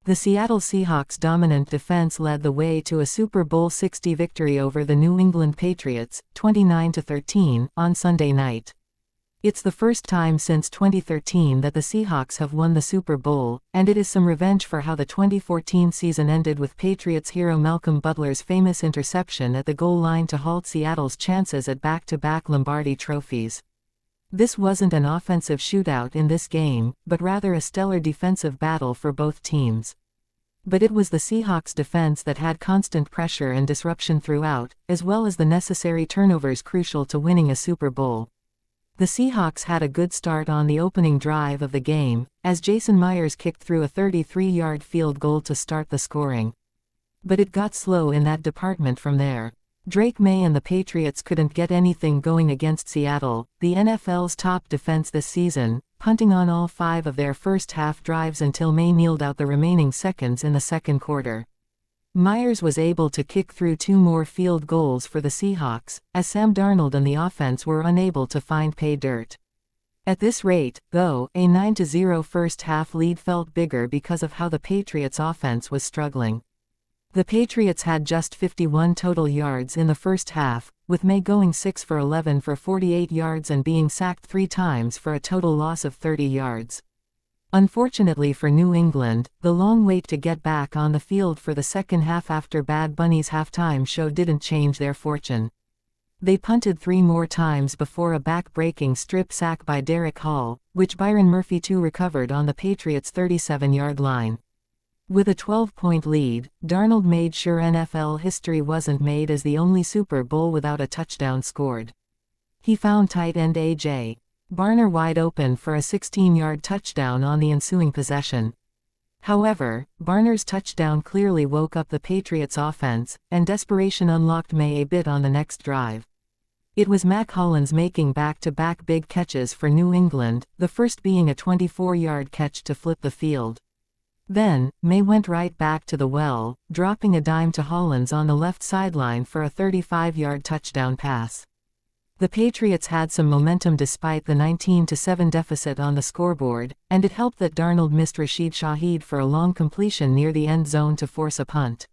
The Seattle Seahawks' dominant defense led the way to a Super Bowl LX victory over the New England Patriots, 29-13, on Sunday night. It's the first time since 2013 that the Seahawks have won the Super Bowl, and it is some revenge for how the 2014 season ended with Patriots hero Malcolm Butler's famous interception at the goal line to halt Seattle's chances at back-to-back Lombardi trophies. This wasn't an offensive shootout in this game, but rather a stellar defensive battle for both teams. But it was the Seahawks' defense that had constant pressure and disruption throughout, as well as the necessary turnovers crucial to winning a Super Bowl. The Seahawks had a good start on the opening drive of the game, as Jason Myers kicked through a 33-yard field goal to start the scoring. But it got slow in that department from there. Drake May and the Patriots couldn't get anything going against Seattle, the NFL's top defense this season, punting on all 5 of their first-half drives until May kneeled out the remaining seconds in the second quarter. Myers was able to kick through 2 more field goals for the Seahawks, as Sam Darnold and the offense were unable to find pay dirt. At this rate, though, a 9-0 first-half lead felt bigger because of how the Patriots' offense was struggling. The Patriots had just 51 total yards in the first half, with May going 6 for 11 for 48 yards and being sacked 3 times for a total loss of 30 yards. Unfortunately for New England, the long wait to get back on the field for the second half after Bad Bunny's halftime show didn't change their fortune. They punted 3 more times before a back-breaking strip sack by Derek Hall, which Byron Murphy too recovered on the Patriots' 37-yard line. With a 12-point lead, Darnold made sure NFL history wasn't made as the only Super Bowl without a touchdown scored. He found tight end A.J. Barner wide open for a 16-yard touchdown on the ensuing possession. However, Barner's touchdown clearly woke up the Patriots' offense, and desperation unlocked May a bit on the next drive. It was Mack Hollins making back-to-back big catches for New England, the first being a 24-yard catch to flip the field. Then, May went right back to the well, dropping a dime to Hollins on the left sideline for a 35-yard touchdown pass. The Patriots had some momentum despite the 19-7 deficit on the scoreboard, and it helped that Darnold missed Rashid Shaheed for a long completion near the end zone to force a punt.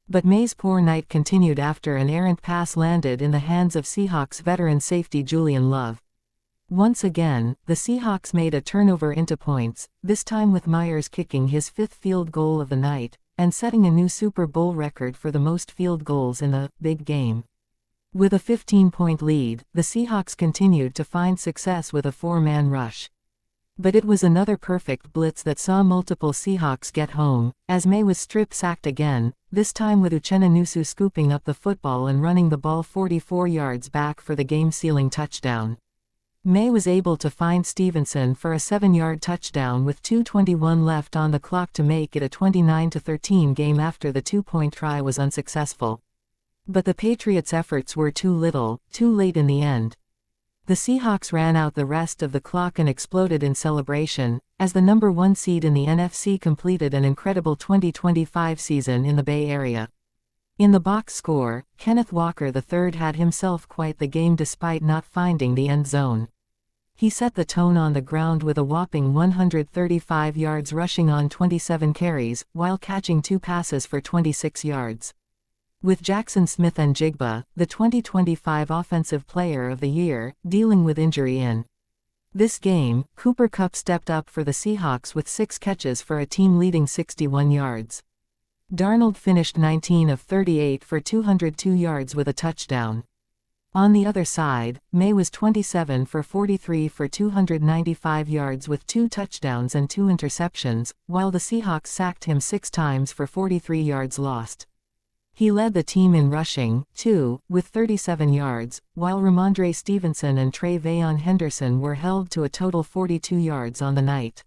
But May's poor night continued after an errant pass landed in the hands of Seahawks veteran safety Julian Love. Once again, the Seahawks made a turnover into points, this time with Myers kicking his 5th field goal of the night, and setting a new Super Bowl record for the most field goals in the big game. With a 15-point lead, the Seahawks continued to find success with a 4-man rush. But it was another perfect blitz that saw multiple Seahawks get home, as May was strip-sacked again, this time with Uchenna Nwosu scooping up the football and running the ball 44 yards back for the game-sealing touchdown. May was able to find Stevenson for a 7-yard touchdown with 2:21 left on the clock to make it a 29-13 game after the 2-point try was unsuccessful. But the Patriots' efforts were too little, too late in the end. The Seahawks ran out the rest of the clock and exploded in celebration, as the number 1 seed in the NFC completed an incredible 2025 season in the Bay Area. In the box score, Kenneth Walker III had himself quite the game despite not finding the end zone. He set the tone on the ground with a whopping 135 yards rushing on 27 carries, while catching 2 passes for 26 yards. With Jackson Smith-Njigba, the 2025 Offensive Player of the Year, dealing with injury in this game, Cooper Kupp stepped up for the Seahawks with 6 catches for a team-leading 61 yards. Darnold finished 19 of 38 for 202 yards with a touchdown. On the other side, May was 27 for 43 for 295 yards with 2 touchdowns and 2 interceptions, while the Seahawks sacked him 6 times for 43 yards lost. He led the team in rushing, too, with 37 yards, while Ramondre Stevenson and Tre'Veon Henderson were held to a total 42 yards on the night.